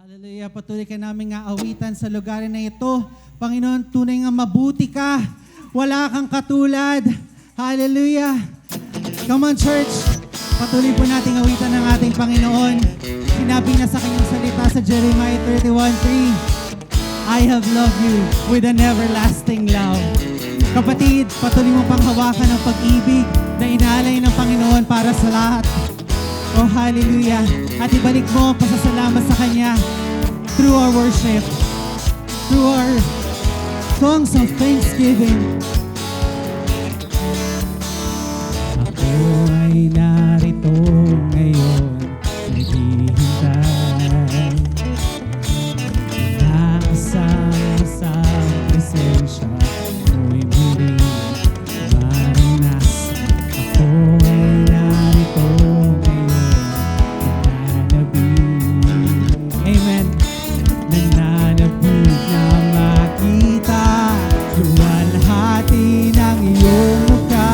Hallelujah. Patuloy ka namin nga awitan sa lugar na ito. Panginoon, tunay nga mabuti ka. Wala kang katulad. Hallelujah. Come on, church. Patuloy po nating awitan ng ating Panginoon. Sinabi niya sa kanyang salita sa Jeremiah 31:3, I have loved you with an everlasting love. Kapatid, patuloy mo pang hawakan ang pag-ibig na inalay ng Panginoon para sa lahat. Oh, hallelujah. At ibalik mo ang pasasalamat sa Kanya through our worship, through our songs of thanksgiving. Ako ay narito ngayon, naghihintay. Naasama sa presensya mo'y muling maranasan. Ako ay narito ngayon, nananabik. Amen. Nananabik na makita luwalhati ng iyong mukha.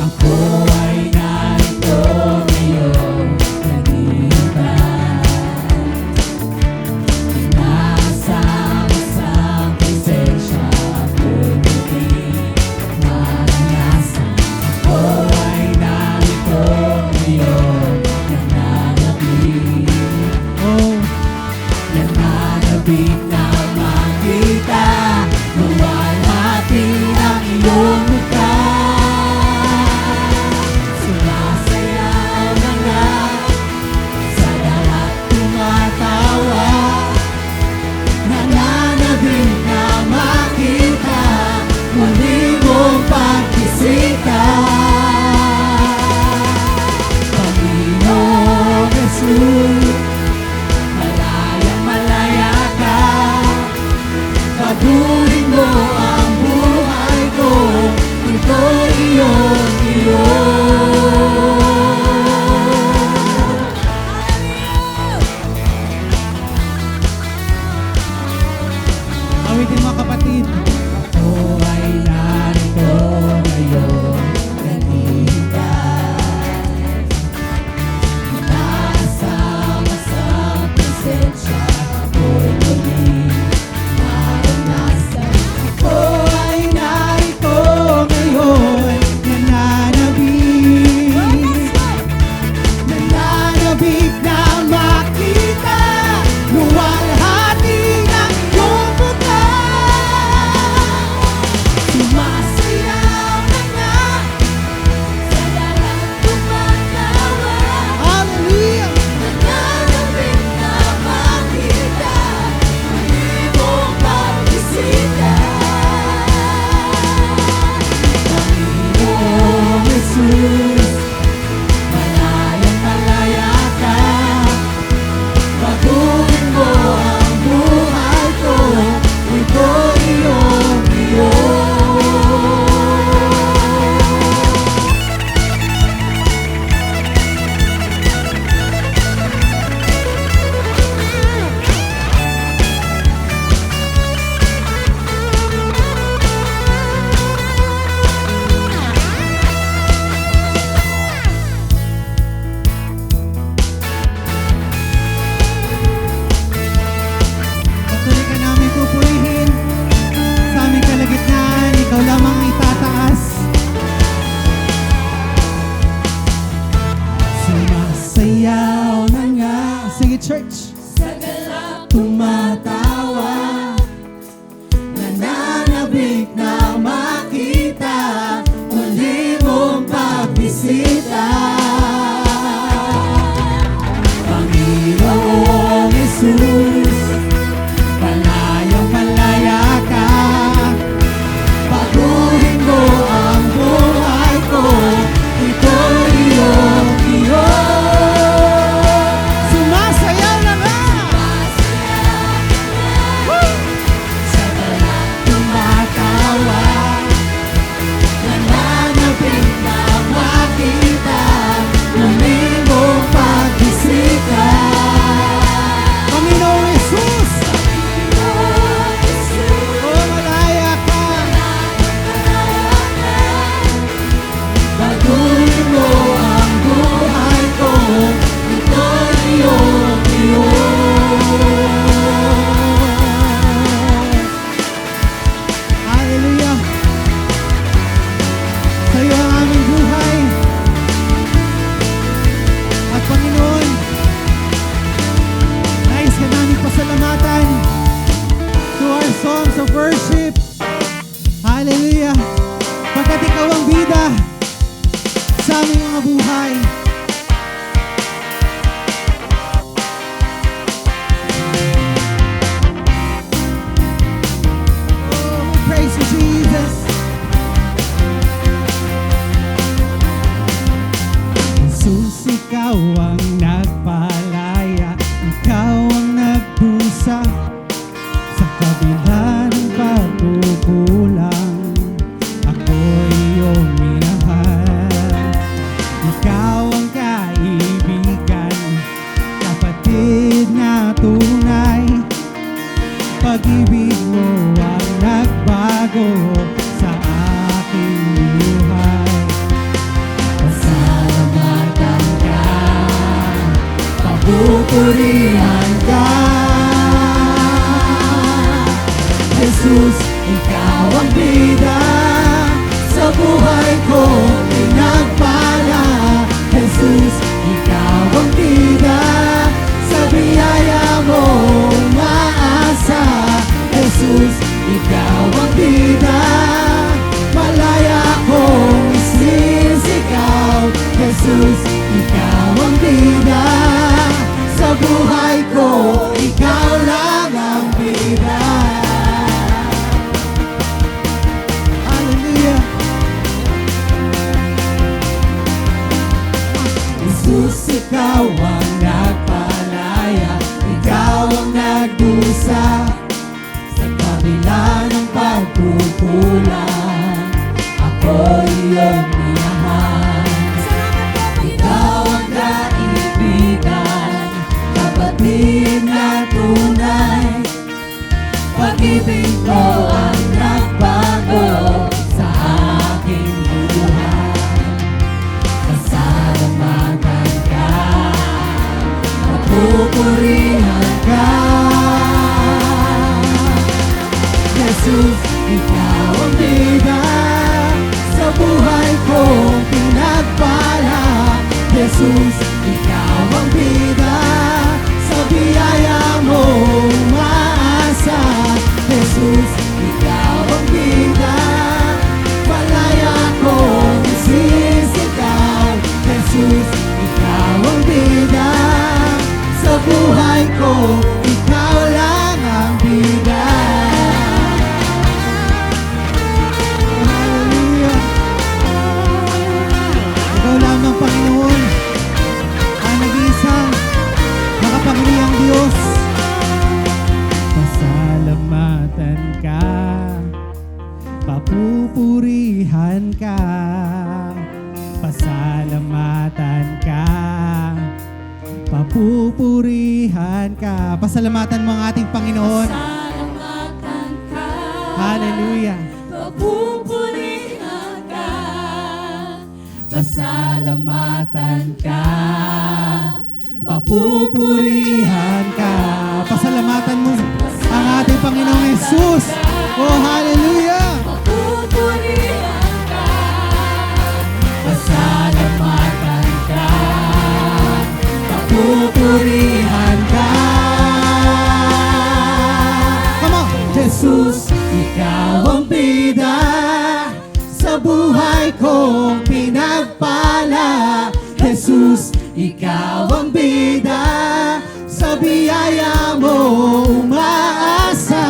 Ako ay narito ngayon, naghihintay. Nasama sa presensya ko'y muling maranasan. Ako ay narito ngayon, nananabik. Oh, nananabik na makita luwalhati ng iyong mukha. Sumasayaw na nga sa lahat tumatawa. Nananabik na makita muli mong pagbisita. Panginoong Jesus, malayang malaya ka. Pagurin mo ang buhay ko, ito iyong awitin mga kapatid. Ako ay narito ngayon, naghihintay. Nasama sa presensya ko'y muling maranasan. Ako ay narito ngayon, nananabik. Nananabik na makita luwalhati ng iyong mukha. Sumasayaw na nga sa lahat tumatawa. Hallelujah! Nananabik na makita muli mong pagbisita. Panginoong Jesus, malayang malaya ka. Pagurin mo ang buhay ko, ito iyong Patuloy ka namin pupurihin sa aming kalagitnaan. Ikaw lamang ang itataas. Sumasayaw na nga. Sige, church. Sa galak tumatawa. Nananabik na makita muli mong pagbisita. Panginoong Jesus, malayang malaya ka. Pagurin mo ang buhay ko, ito iyong Sumasayaw na nga. Woo! Sa galak tumatawa. Nananabik na makita muli mong pagbisita. Panginoon worship. Hallelujah. Pagkat ikaw ang bida sa aming mga buhay. Oh, we praise you, Jesus. Jesus, ikaw ang nagpalaya, ikaw ang nagdusa sa kabila ng pagkukulang. Ako'y iyong minahal. Ikaw ang kaibigan, kapatid na tunay. Pag-ibig mo ang nagbago sa aking buhay. Pasalamatan ka, papupurihan ka. Jesus, ikaw ang bida sa buhay ko, pinagpala. Jesus, ikaw ang bida sa biyaya mo, maasa. Jesus, ikaw ang bida, malaya kong isisigaw. Jesus, ikaw ang bida sa buhay ko, ikaw lang ang bida. Hallelujah. Jesus, ikaw ang nagpalaya, ikaw ang nagdusa sa kabila ng pagkukulang. Ako'y iyong minahal. Ikaw ang kaibigan, kapatid na tunay. Pag-ibig mo ang nagbago sa aking buhay. Pasalamatan ka, papupurihan ka. Jesus, ikaw ang bida sa buhay ko, pinagpala. Jesus, ikaw ang bida sa biyaya mo, maasa. Jesus, ikaw ang bida, malaya kong isisigaw. Jesus, ikaw ang bida sa buhay ko, ikaw lang ang bida. Hallelujah. Ikaw lamang, Panginoon, ang nag-iisang makapangyarihang Diyos. Pasalamatan ka, papupurihan ka. Pasalamatan ka, papupurihan ka. Pasalamatan mo ang ating Panginoon. Pasalamatan ka, Hallelujah. papupurihan ka. Pasalamatan ka, papupurihan ka. Pasalamatan mo ang ating Panginoong Jesus. Oh, hallelujah. Papupurihan ka, Pasalamatan ka, papupurihan ka. Come on. Jesus, ikaw ang bida sa buhay kong pinagpala. Jesus, ikaw ang bida sa biyaya mo, umaasa.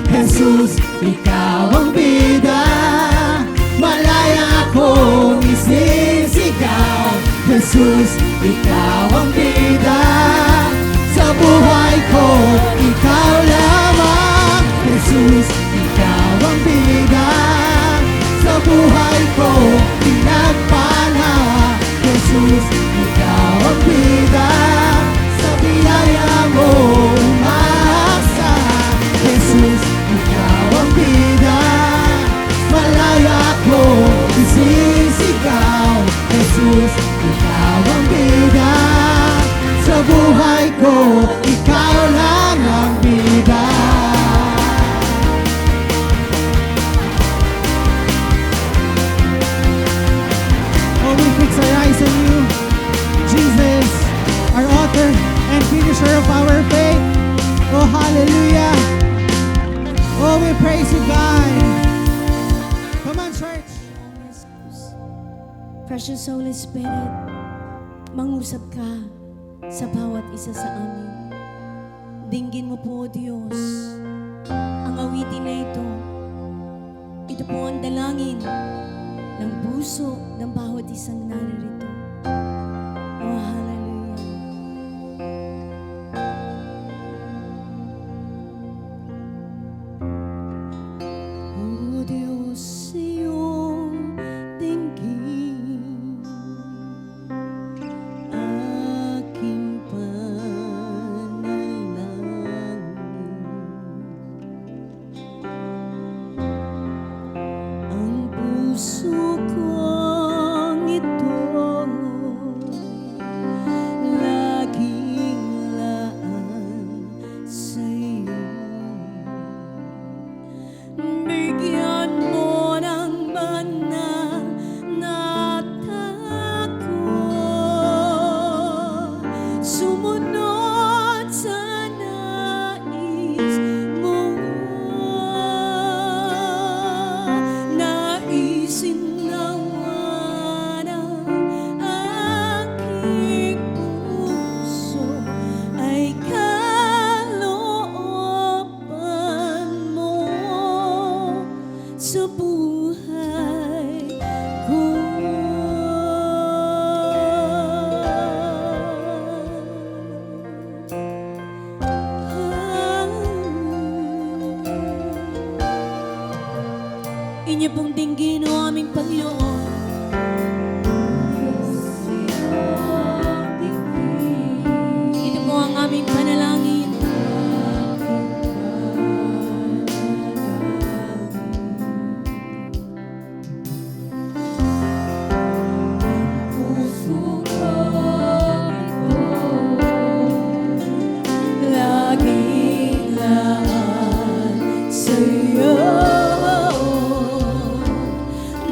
Jesus, ikaw ang bida, malaya kong isisigaw. Jesus, ikaw ang bida sa buhay ko, ikaw lamang. Jesus, ikaw ang bida sa buhay ko, pinagpala. Jesus, ikaw ang bida sa biyaya mo, umaasa. Jesus, ikaw ang bida, malaya ko isisigaw. Jesus, ikaw ang bida sa buhay ko, ikaw lang ang bida. Oh, we fix our eyes on you, Jesus, our author and finisher of our faith. Oh, hallelujah. Oh, we praise you, God. Come on, church. Precious Holy Spirit, mangusap ka sa bawat isa sa amin. Dinggin mo po, Diyos, ang awitin na ito. Ito po ang dalangin ng puso ng bawat isang naririto. Oh, hallelujah. Oh, Diyos, iyong dinggin aking panalangin. Ang puso kong ito laging laan sa iyo. Bigyan mo ng banal na takot, sumunod sa nais mo. Naisin nawa ng aking puso ay kalooban mo sa buhay ko. Inyo pong dinggin o aming Panginoon. Ito po ang aming panalangin. Puso ko ito Laging laan sa iyo.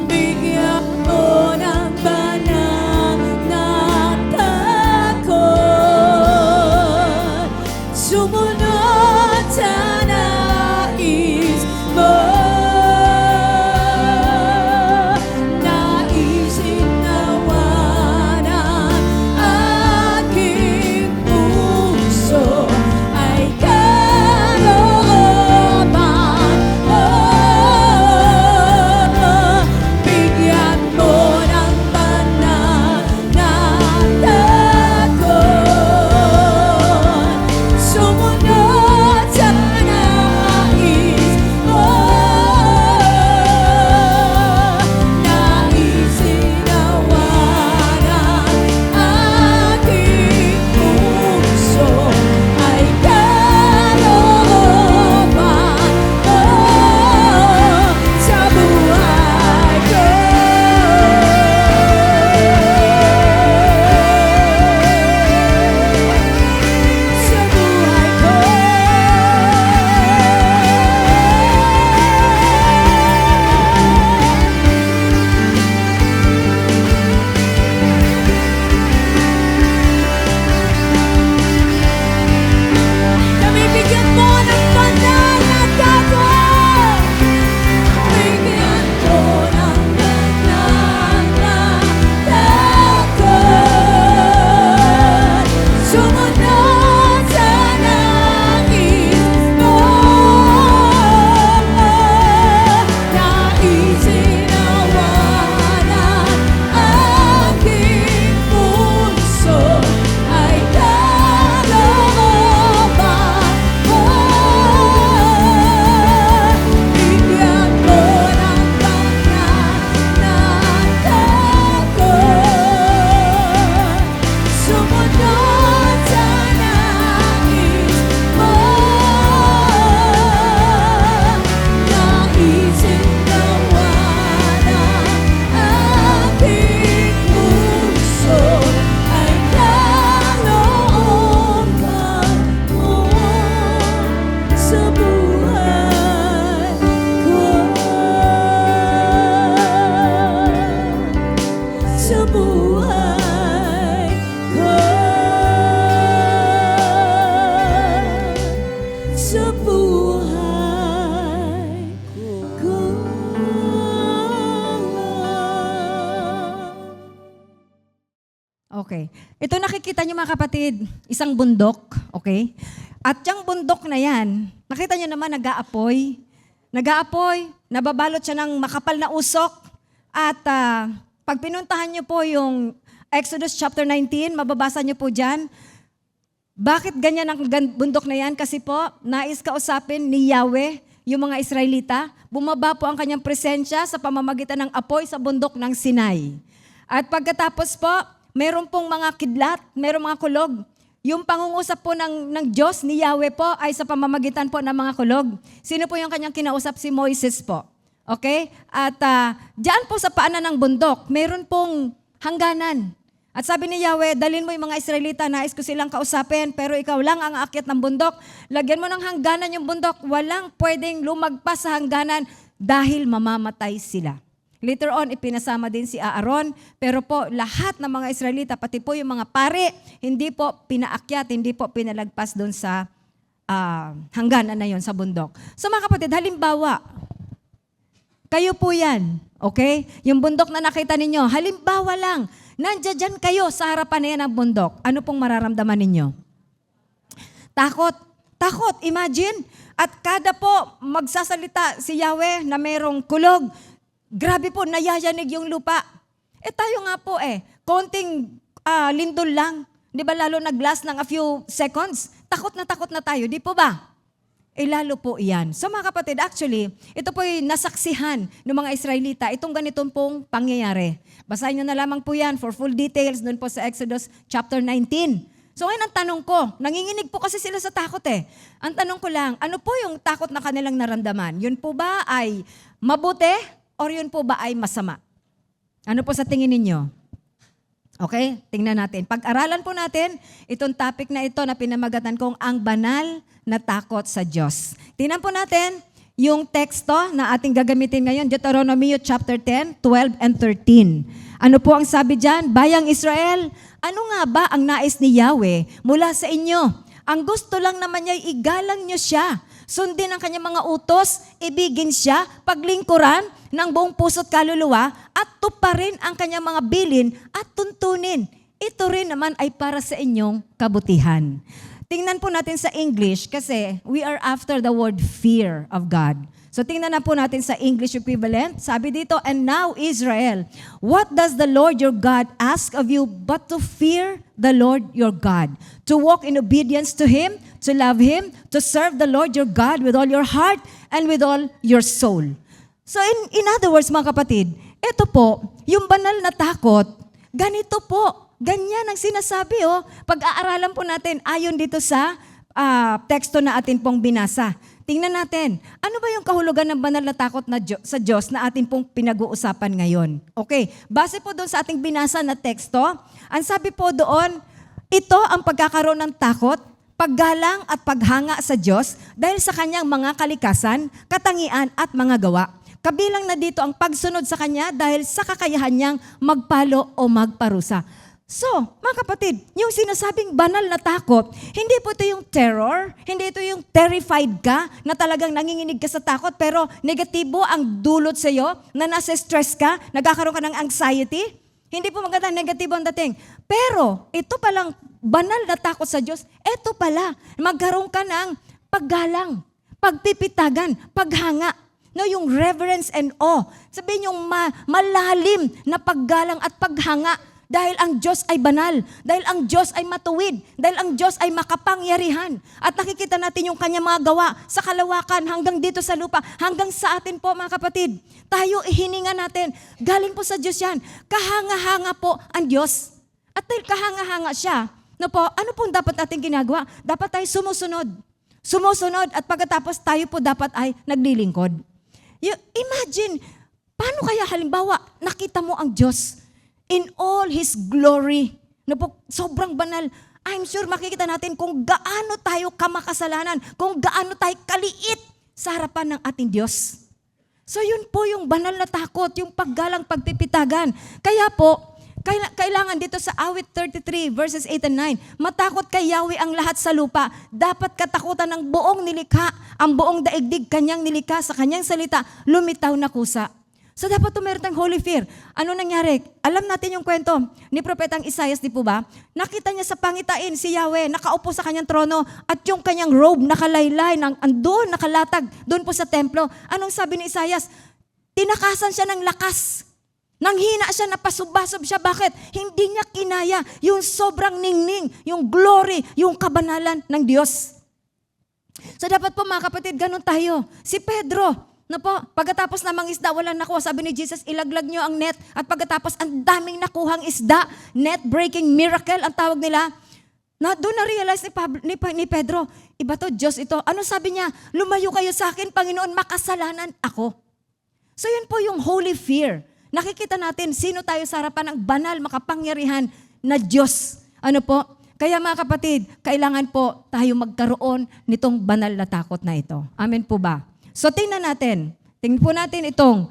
Bigyan mga kapatid, isang bundok, okay? At yung bundok na yan, nakita nyo naman nag-aapoy. Nag-aapoy, nababalot siya ng makapal na usok. At pag pinuntahan nyo po yung Exodus chapter 19, mababasa nyo po dyan. Bakit ganyan ang bundok na yan? Kasi po, nais kausapin ni Yahweh yung mga Israelita. Bumaba po ang kanyang presensya sa pamamagitan ng apoy sa bundok ng Sinai. At pagkatapos po, meron pong mga kidlat, meron mga kulog. Yung pangungusap po ng Diyos ni Yahweh po ay sa pamamagitan po ng mga kulog. Sino po yung kanyang kinausap? Si Moises po. Okay? At diyan po sa paanan ng bundok, meron pong hangganan. At sabi ni Yahweh, dalhin mo yung mga Israelita, nais ko silang kausapin, pero ikaw lang ang aakyat ng bundok. Lagyan mo ng hangganan yung bundok, walang pwedeng lumagpas sa hangganan dahil mamamatay sila. Later on, ipinasama din si Aaron, pero po lahat ng mga Israelita, pati po yung mga pare, hindi po pinaakyat, hindi po pinalagpas doon sa hangganan na yon sa bundok. So mga kapatid, halimbawa, kayo po yan, okay? Yung bundok na nakita ninyo, halimbawa lang, nandiyan kayo sa harapan na yan ng bundok. Ano pong mararamdaman ninyo? Takot. Takot, imagine. At kada po magsasalita si Yahweh na merong kulog, grabe po, nayayanig yung lupa. Tayo nga po konting lindol lang. Di ba lalo nag-last ng a few seconds? Takot na tayo, di po ba? Lalo po iyan. So mga kapatid, actually, ito po'y nasaksihan ng mga Israelita, itong ganitong pong pangyayari. Basahin nyo na lamang po yan for full details doon po sa Exodus chapter 19. So ngayon ang tanong ko, nanginginig po kasi sila sa takot Ang tanong ko lang, ano po yung takot na kanilang naramdaman? Yun po ba ay mabuti or yun po ba ay masama? Ano po sa tingin ninyo? Okay, tingnan natin. Pag-aralan po natin itong topic na ito na pinamagatan kong ang banal na takot sa Diyos. Tingnan po natin yung teksto na ating gagamitin ngayon, Deuteronomy chapter 10, 12 and 13. Ano po ang sabi dyan? Bayang Israel, ano nga ba ang nais ni Yahweh mula sa inyo? Ang gusto lang naman niya, igalang niyo siya. Sundin ang kanyang mga utos, ibigin siya, paglingkuran ng buong puso't kaluluwa, at tuparin ang kanyang mga bilin at tuntunin. Ito rin naman ay para sa inyong kabutihan. Tingnan po natin sa English kasi we are after the word fear of God. So tingnan na po natin sa English equivalent. Sabi dito, and now Israel, what does the Lord your God ask of you but to fear the Lord your God, to walk in obedience to Him, to love Him, to serve the Lord your God with all your heart and with all your soul. So in other words, mga kapatid, ito po, yung banal na takot, ganito po, ganyan ang sinasabi Pag-aaralan po natin ayon dito sa teksto na atin pong binasa. Tingnan natin, ano ba yung kahulugan ng banal na takot sa Diyos na atin pong pinag-uusapan ngayon? Okay, base po doon sa ating binasa na teksto, ang sabi po doon, ito ang pagkakaroon ng takot, paggalang at paghanga sa Diyos dahil sa kanyang mga kalikasan, katangian at mga gawa. Kabilang na dito ang pagsunod sa Kanya dahil sa kakayahan niyang magpalo o magparusa. So, mga kapatid, yung sinasabing banal na takot, hindi po ito yung terror, hindi ito yung terrified ka na talagang nanginginig ka sa takot pero negatibo ang dulot sa iyo, na nasa stress ka, nagkakaroon ka ng anxiety. Hindi po maganda, negatibo ang dating. Pero, ito palang banal na takot sa Diyos, ito pala, magkaroon ka ng paggalang, pagpipitagan, paghanga. No, yung reverence and awe. Sabihin yung malalim na paggalang at paghanga dahil ang Diyos ay banal, dahil ang Diyos ay matuwid, dahil ang Diyos ay makapangyarihan. At nakikita natin yung kanyang mga gawa sa kalawakan hanggang dito sa lupa, hanggang sa atin po mga kapatid. Tayo ihininga natin. Galing po sa Diyos yan. Kahanga-hanga po ang Diyos. At dahil kahanga-hanga siya, ano po dapat natin ginagawa? Dapat tayo sumusunod. Sumusunod at pagkatapos tayo po dapat ay naglilingkod. Imagine, paano kaya halimbawa nakita mo ang Diyos in all His glory? Sobrang banal. I'm sure makikita natin kung gaano tayo kamakasalanan, kung gaano tayo kaliit sa harapan ng ating Diyos. So yun po yung banal na takot, yung paggalang, pagpipitagan. Kaya po, kailangan dito sa awit 33 verses 8 and 9, matakot kay Yahweh ang lahat sa lupa. Dapat katakutan ng buong nilikha, ang buong daigdig kanyang nilikha, sa kanyang salita, lumitaw na kusa. So dapat po meron tayong holy fear. Ano nangyari? Alam natin yung kwento ni Propetang Isaias, di po ba? Nakita niya sa pangitain si Yahweh, nakaupo sa kanyang trono at yung kanyang robe nakalaylay, andun, nakalatag, doon po sa templo. Anong sabi ni Isaias? Tinakasan siya ng lakas. Nanghina siya, napasubasob siya. Bakit? Hindi niya kinaya yung sobrang ningning, yung glory, yung kabanalan ng Diyos. So dapat po mga kapatid, ganun tayo. Si Pedro, pagkatapos na mangisda, walang nakuha. Sabi ni Jesus, ilaglag nyo ang net. At pagkatapos, ang daming nakuhang isda. Net-breaking miracle, ang tawag nila. Doon na-realize ni Pedro, iba to, Diyos ito. Ano sabi niya? Lumayo kayo sa akin, Panginoon, makasalanan ako. So yun po yung holy fear. Nakikita natin, sino tayo sa harapan ng banal, makapangyarihan na Diyos. Ano po? Kaya mga kapatid, kailangan po tayo magkaroon nitong banal na takot na ito. Amen po ba? So tingnan po natin itong,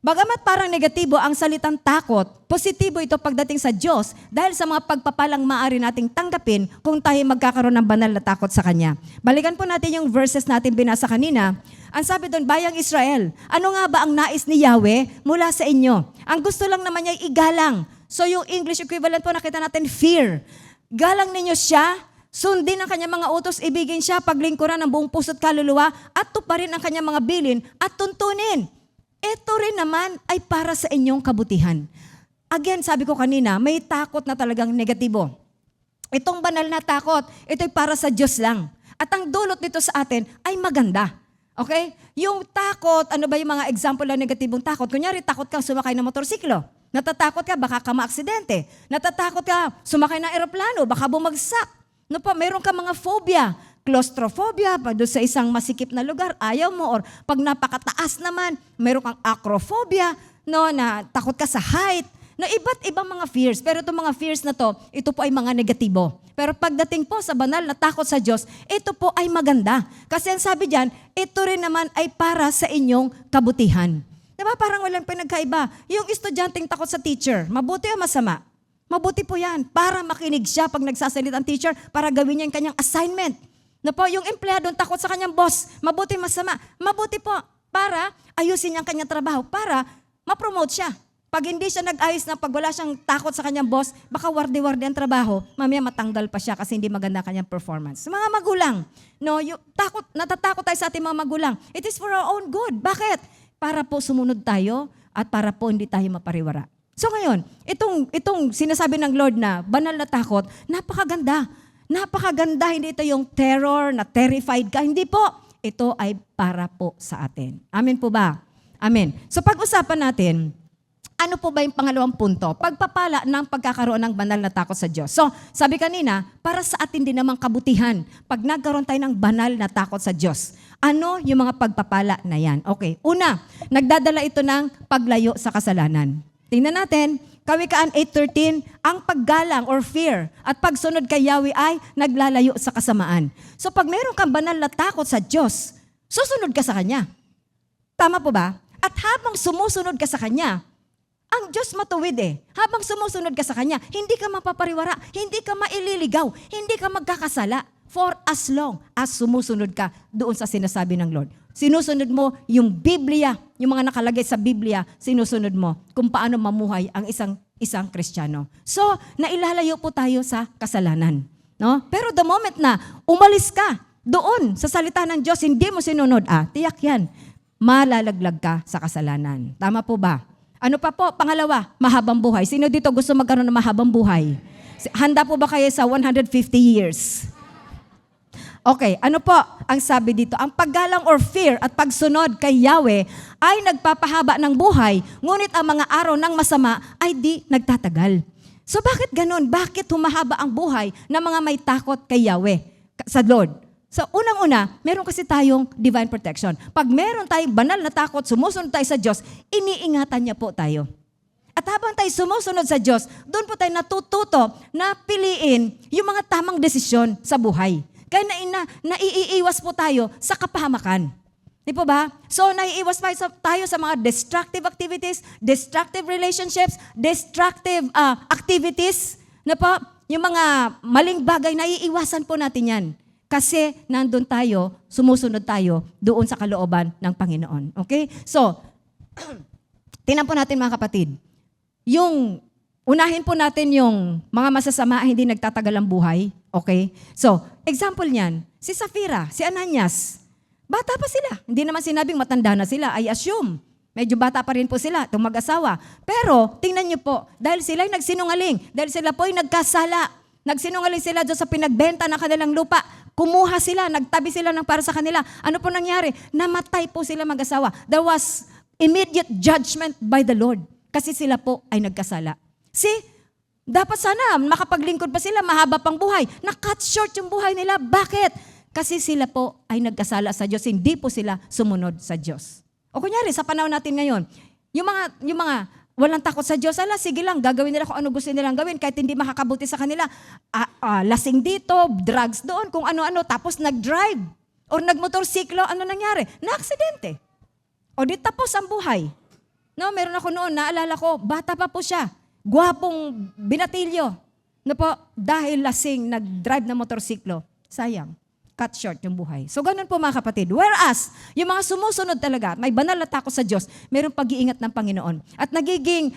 bagamat parang negatibo ang salitang takot, positibo ito pagdating sa Diyos dahil sa mga pagpapalang maaari nating tanggapin kung tayo magkakaroon ng banal na takot sa Kanya. Balikan po natin yung verses natin binasa kanina. Ang sabi doon, Bayang Israel, ano nga ba ang nais ni Yahweh mula sa inyo? Ang gusto lang naman niya ay igalang. So yung English equivalent po nakita natin, fear. Galang ninyo siya, sundin ang kanyang mga utos, ibigin siya, paglingkuran ng buong puso't kaluluwa, at tuparin ang kanyang mga bilin, at tuntunin. Ito rin naman ay para sa inyong kabutihan. Again, sabi ko kanina, may takot na talagang negatibo. Itong banal na takot, ito'y para sa Diyos lang. At ang dulot nito sa atin ay maganda. Okay? Yung takot, ano ba yung mga example ng negatibong takot? Kunyari, takot kang sumakay ng motorsiklo. Natatakot ka, baka ka maaksidente. Natatakot ka, sumakay ng eroplano, baka bumagsak. Meron ka mga phobia, claustrophobia, doon sa isang masikip na lugar, ayaw mo, or pag napakataas naman, meron kang acrophobia, na takot ka sa height, na iba't ibang mga fears. Pero itong mga fears na to, ito po ay mga negatibo. Pero pagdating po sa banal na takot sa Diyos, ito po ay maganda. Kasi ang sabi diyan, ito rin naman ay para sa inyong kabutihan. Diba? Parang walang pinagkaiba. Yung estudyanteng takot sa teacher, mabuti o masama? Mabuti po yan. Para makinig siya pag nagsasalita ang teacher, para gawin niya yung kanyang assignment. Yung empleyadong takot sa kanyang boss, mabuti masama? Mabuti po. Para ayusin niya ang kanyang trabaho, para ma-promote siya. Pag hindi siya nag-ayos na, pag wala siyang takot sa kanyang boss, baka warde-warde ang trabaho, mamaya matanggal pa siya kasi hindi maganda kanyang performance. Mga magulang, natatakot tayo sa ating mga magulang. It is for our own good. Bakit? Para po sumunod tayo at para po hindi tayo mapariwara. So ngayon, itong sinasabi ng Lord na banal na takot, napakaganda. Napakaganda, hindi ito yung terror, na terrified ka. Hindi po. Ito ay para po sa atin. Amen po ba? Amen. So pag-usapan natin, ano po ba yung pangalawang punto? Pagpapala ng pagkakaroon ng banal na takot sa Diyos. So, sabi kanina, para sa atin din namang kabutihan, pag nagkaroon tayo ng banal na takot sa Diyos, ano yung mga pagpapala na yan? Okay, una, nagdadala ito ng paglayo sa kasalanan. Tingnan natin, Kawikaan 8:13, ang paggalang or fear at pagsunod kay Yahweh ay naglalayo sa kasamaan. So pag meron kang banal na takot sa Diyos, susunod ka sa Kanya. Tama po ba? At habang sumusunod ka sa Kanya, ang Diyos matuwid Habang sumusunod ka sa Kanya, hindi ka mapapariwara, hindi ka maililigaw, hindi ka magkakasala for as long as sumusunod ka doon sa sinasabi ng Lord. Sinusunod mo yung Biblia, yung mga nakalagay sa Biblia, sinusunod mo kung paano mamuhay ang isang Kristiyano. So, nailalayo po tayo sa kasalanan. No? Pero the moment na umalis ka doon sa salita ng Diyos, hindi mo sinunod, tiyak yan, malalaglag ka sa kasalanan. Tama po ba? Ano pa po? Pangalawa, mahabang buhay. Sino dito gusto magkaroon ng mahabang buhay? Handa po ba kayo sa 150 years? Okay, ano po ang sabi dito? Ang paggalang or fear at pagsunod kay Yahweh ay nagpapahaba ng buhay, ngunit ang mga araw ng masama ay di nagtatagal. So bakit ganun? Bakit humahaba ang buhay ng mga may takot kay Yahweh, sa Lord? So unang-una, meron kasi tayong divine protection. Pag meron tayong banal na takot, sumusunod tayo sa Diyos, iniingatan niya po tayo. At habang tayo sumusunod sa Diyos, doon po tayo natututo na piliin yung mga tamang desisyon sa buhay. Kaya naiiwas po tayo sa kapahamakan. Di po ba? So, naiiwas tayo sa mga destructive activities, destructive relationships, destructive activities. Na po, yung mga maling bagay, naiiwasan po natin yan. Kasi nandun tayo, sumusunod tayo doon sa kalooban ng Panginoon. Okay? So, tingnan po natin mga kapatid, unahin po natin yung mga masasama hindi nagtatagal ang buhay. Okay? So, example niyan, si Safira, si Ananias, bata pa sila. Hindi naman sinabing matanda na sila, I assume. Medyo bata pa rin po sila, itong mag-asawa. Pero, tingnan niyo po, dahil sila ay nagsinungaling, dahil sila po ay nagkasala, nagsinungaling sila doon sa pinagbenta ng kanilang lupa, kumuha sila, nagtabi sila ng para sa kanila. Ano po nangyari? Namatay po sila mag-asawa. There was immediate judgment by the Lord kasi sila po ay nagkasala. See, dapat sana makapaglingkod pa sila, mahaba pang buhay. Na-cut short yung buhay nila. Bakit? Kasi sila po ay nagkasala sa Diyos, hindi po sila sumunod sa Diyos. O kunyari, sa panahon natin ngayon, yung mga walang takot sa Diyos, sige lang, gagawin nila kung ano gusto nilang gawin, kahit hindi makakabuti sa kanila. Lasing dito, drugs doon, kung ano-ano, tapos nag-drive or nagmotorsiklo, ano nangyari? Na-aksidente. O di tapos ang buhay. No, meron ako noon, naalala ko, bata pa po siya, gwapong binatilyo. No po, dahil lasing, nag-drive na motorsiklo. Sayang. Cut short yung buhay. So, ganun po mga kapatid. Whereas, yung mga sumusunod talaga, may banal na takot sa Diyos, mayroong pag-iingat ng Panginoon. At nagiging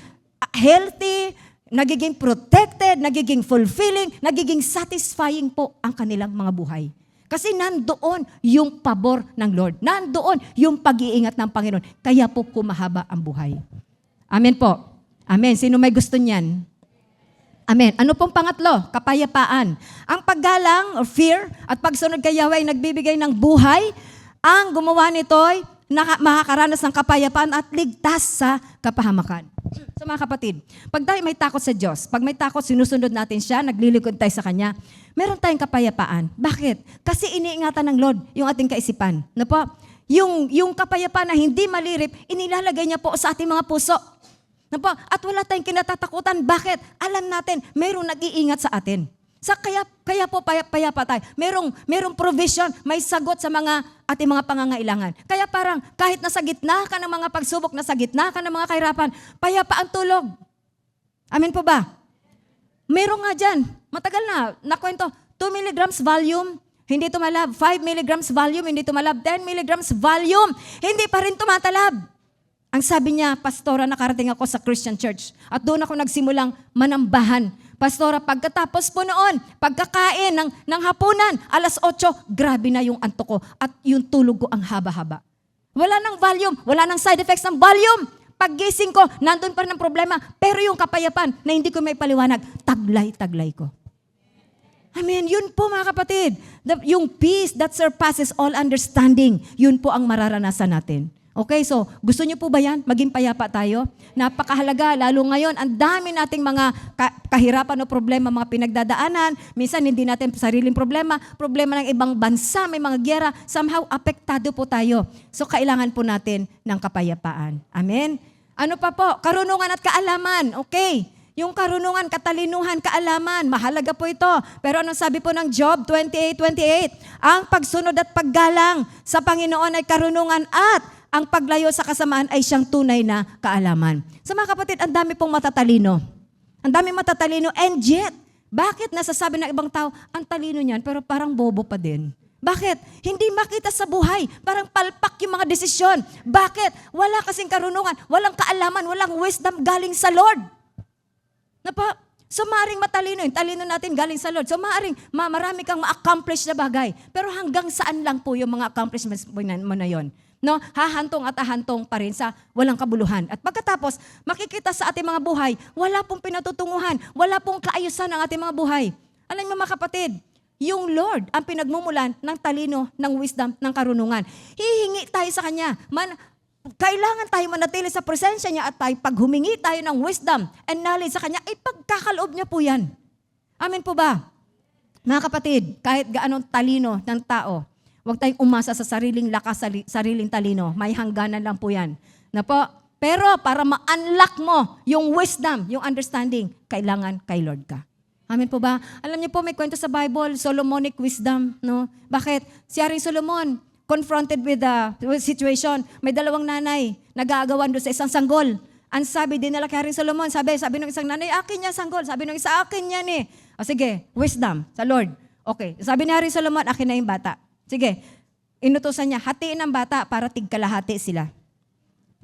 healthy, nagiging protected, nagiging fulfilling, nagiging satisfying po ang kanilang mga buhay. Kasi nandoon yung pabor ng Lord. Nandoon yung pag-iingat ng Panginoon. Kaya po kumahaba ang buhay. Amen po. Amen. Sino may gusto niyan? Amen. Ano pong pangatlo? Kapayapaan. Ang paggalang or fear at pagsunod kay Yahweh ay nagbibigay ng buhay. Ang gumawa nito ay makakaranas ng kapayapaan at ligtas sa kapahamakan. So mga kapatid, pag tayo may takot sa Diyos, pag may takot, sinusunod natin siya, naglilingkod tayo sa Kanya, meron tayong kapayapaan. Bakit? Kasi iniingatan ng Lord yung ating kaisipan. Ano po? Yung kapayapaan na hindi malirip, inilalagay niya po sa ating mga puso. At wala tayong kinatatakutan. Bakit? Alam natin, mayroong nag-iingat sa atin. Kaya po payapa tayo. Merong provision, may sagot sa ating mga pangangailangan. Kaya parang kahit nasa gitna ka ng mga pagsubok, nasa gitna ka ng mga kahirapan, payapa ang tulog. Amen po ba? Meron nga dyan. Matagal na. Nakwento, 2 milligrams volume, hindi tumalab. 5 milligrams volume, hindi tumalab. 10 milligrams volume, hindi pa rin tumatalab. Ang sabi niya, Pastora, nakarating ako sa Christian Church. At doon ako nagsimulang manambahan. Pastora, pagkatapos po noon, pagkakain ng hapunan, 8:00, grabe na yung antok ko. At yung tulog ko ang haba-haba. Wala nang volume, wala nang side effects ng volume. Paggising ko, nandun pa rin ang problema. Pero yung kapayapaan na hindi ko may paliwanag, taglay-taglay ko. Amen. Yun po mga kapatid. Yung peace that surpasses all understanding, yun po ang mararanasan natin. Okay, so gusto niyo po ba yan? Maging payapa tayo? Napakahalaga, lalo ngayon, ang dami nating mga kahirapan o problema, mga pinagdadaanan. Minsan hindi natin sariling problema ng ibang bansa, may mga gyera. Somehow, apektado po tayo. So kailangan po natin ng kapayapaan. Amen? Ano pa po? Karunungan at kaalaman. Okay. Yung karunungan, katalinuhan, kaalaman, mahalaga po ito. Pero anong sabi po ng Job 28:28? Ang pagsunod at paggalang sa Panginoon ay karunungan at ang paglayo sa kasamaan ay siyang tunay na kaalaman. So mga kapatid, ang dami pong matatalino. Ang dami matatalino and yet, bakit nasasabi ng ibang tao, ang talino niyan pero parang bobo pa din? Bakit? Hindi makita sa buhay. Parang palpak yung mga desisyon. Bakit? Wala kasing karunungan, walang kaalaman, walang wisdom galing sa Lord. So maaring matalino yun. Talino natin galing sa Lord. So maaring marami kang ma-accomplish na bagay. Pero hanggang saan lang po yung mga accomplishments mo na yun? No, hahantong at hahantong pa rin sa walang kabuluhan. At pagkatapos, makikita sa ating mga buhay, wala pong pinatutunguhan, wala pong kaayusan ang ating mga buhay. Alam mo mga kapatid, yung Lord ang pinagmumulan ng talino, ng wisdom, ng karunungan. Hihingi tayo sa Kanya. Kailangan tayo manatili sa presensya niya at pag humingi tayo ng wisdom and knowledge sa Kanya, ay pagkakaloob niya po yan. Amen po ba? Mga kapatid, kahit gaano talino ng tao, huwag tayong umasa sa sariling lakas, sariling talino. May hangganan lang po yan. Pero para ma-unlock mo yung wisdom, yung understanding, kailangan kay Lord ka. Amen po ba? Alam niyo po, may kwento sa Bible, Solomonic wisdom. No? Bakit? Si Haring Solomon, confronted with the situation, may 2 nanay, nag-aagawan doon sa isang sanggol. Ang sabi din nila kay Haring Solomon, sabi ng isang nanay, akin niya sanggol. Sabi ng isa, akin yan eh. O sige, wisdom sa Lord. Okay, sabi ni Haring Solomon, akin na yung bata. Sige, inutusan niya, hatiin ang bata para tigkalahati sila.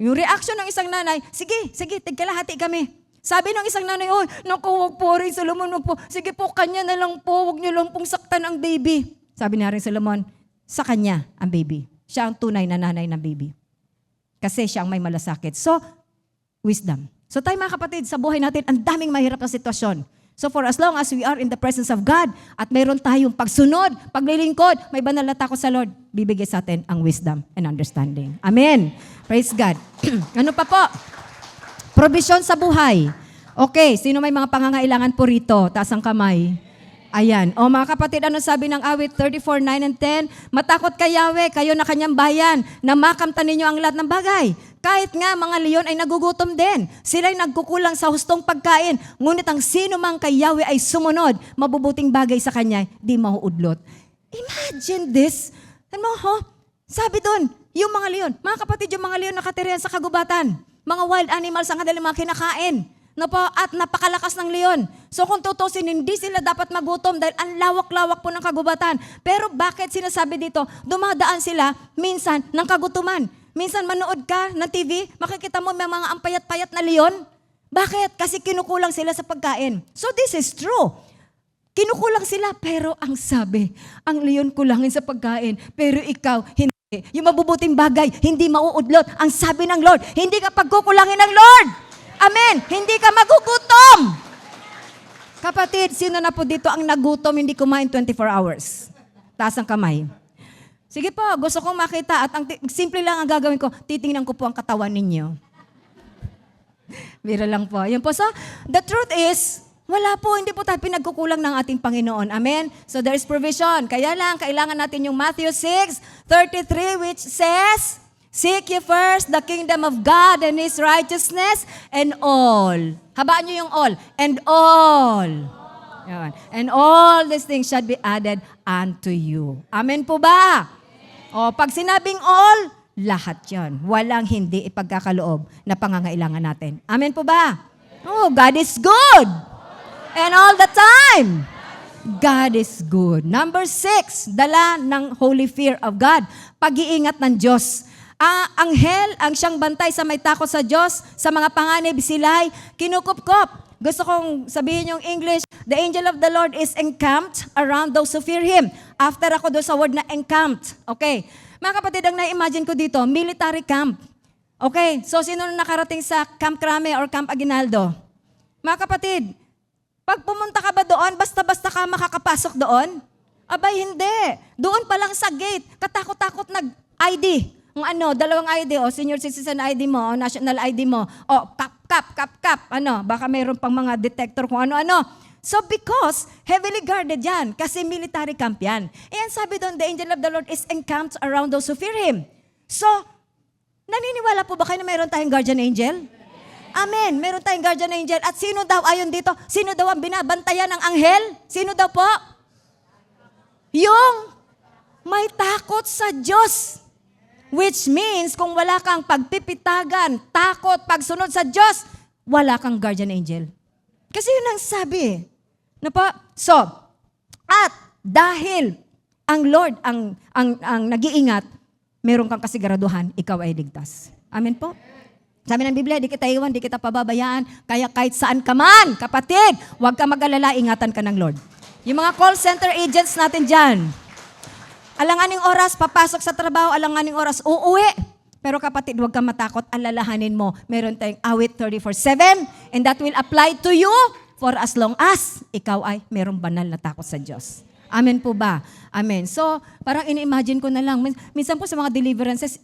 Yung reaction ng isang nanay, sige, tigkalahati kami. Sabi ng isang nanay, oh, naku, wag po rin Solomon, wag po. Sige po, kanya na lang po, wag niyo lang pong saktan ang baby. Sabi ni Haring Solomon, sa kanya ang baby. Siya ang tunay na nanay ng baby. Kasi siya ang may malasakit. So, wisdom. So tayo mga kapatid, sa buhay natin, ang daming mahirap na sitwasyon. So for as long as we are in the presence of God at mayroon tayong pagsunod, paglilingkod, may banal na takot sa Lord, bibigay sa atin ang wisdom and understanding. Amen. Praise God. Ano pa po? Provision sa buhay. Okay, sino may mga pangangailangan po rito? Taas ang kamay. Ayan. O mga kapatid, ano sabi ng awit 34:9 and 10? Matakot kay Yahweh, kayo na kanyang bayan, na makamtan ninyo ang lahat ng bagay. Kahit nga mga leon ay nagugutom din. Sila'y nagkukulang sa hustong pagkain. Ngunit ang sino mang kay Yahweh ay sumunod, mabubuting bagay sa kanya, di mauudlot. Imagine this. Ano ho? Sabi doon, yung mga leon, mga kapatid, yung mga leon nakatira sa kagubatan. Mga wild animals ang kanilang mga kinakain. No po, at napakalakas ng leon. So kung tutusin, hindi sila dapat magutom dahil ang lawak-lawak po ng kagubatan. Pero bakit sinasabi dito, dumadaan sila minsan ng kagutuman. Minsan manood ka ng TV, makikita mo may mga ampayat-payat na leon. Bakit? Kasi kinukulang sila sa pagkain. So this is true. Kinukulang sila, pero ang sabi, ang leon kulangin sa pagkain, pero ikaw, hindi. Yung mabubuting bagay, hindi mauudlot. Ang sabi ng Lord, hindi ka pagkukulangin ng Lord. Amen. Hindi ka magugutom. Kapatid, sino na po dito ang nagutom, hindi kumain 24 hours? Taas ang kamay. Sige po, gusto kong makita at simple lang ang gagawin ko, titingnan ko po ang katawan ninyo. Biro lang po. Yun po. So, the truth is, wala po, hindi po tayo pinagkukulang ng ating Panginoon. Amen? So, there is provision. Kaya lang, kailangan natin yung Matthew 6:33 which says, seek ye first the kingdom of God and His righteousness and all. Habaan nyo yung all. And all. Yan. And all these things shall be added unto you. Amen po ba? O, pag sinabing all, lahat yon. Walang hindi ipagkakaloob na pangangailangan natin. Amen po ba? Oh, God is good. And all the time, God is good. Number 6, dala ng holy fear of God. Pag-iingat ng Diyos. Anghel, ang siyang bantay sa may takot sa Diyos, sa mga panganib sila'y kinukupkop. Gusto kong sabihin yung English, the angel of the Lord is encamped around those who fear Him. After ako doon sa word na encamped. Okay. Mga kapatid, ang na-imagine ko dito, military camp. Okay. So, sino na nakarating sa Camp Crame or Camp Aguinaldo? Mga kapatid, pag pumunta ka ba doon, basta-basta ka makakapasok doon? Abay, hindi. Doon pa lang sa gate, katakot-takot nag-ID. Ang dalawang ID, senior citizen ID mo, national ID mo, kap, baka mayroon pang mga detector kung ano-ano. So because heavily guarded yan, kasi military camp yan. And sabi doon, the angel of the Lord is encamped around those who fear Him. So, naniniwala po ba kayo na mayroon tayong guardian angel? Amen. Meron tayong guardian angel. At sino daw, ayon dito, sino daw ang binabantayan ng anghel? Sino daw po? Yung may takot sa Diyos. Which means, kung wala kang pagpipitagan, takot, pagsunod sa Diyos, wala kang guardian angel. Kasi yun ang sabi. Na po? So, at dahil ang Lord ang nag-iingat, meron kang kasiguraduhan, ikaw ay ligtas. Amen po? Sabi ng Biblia, di kita iwan, di kita pababayaan, kaya kahit saan ka man, kapatid, huwag ka mag-alala, ingatan ka ng Lord. Yung mga call center agents natin dyan, alanganing oras, papasok sa trabaho, alanganing oras, uuwi. Pero kapatid, huwag ka matakot, alalahanin mo, meron tayong awit 34:7, and that will apply to you for as long as ikaw ay merong banal na takot sa Diyos. Amen po ba? Amen. So, parang ini-imagine ko na lang, minsan po sa mga deliverances,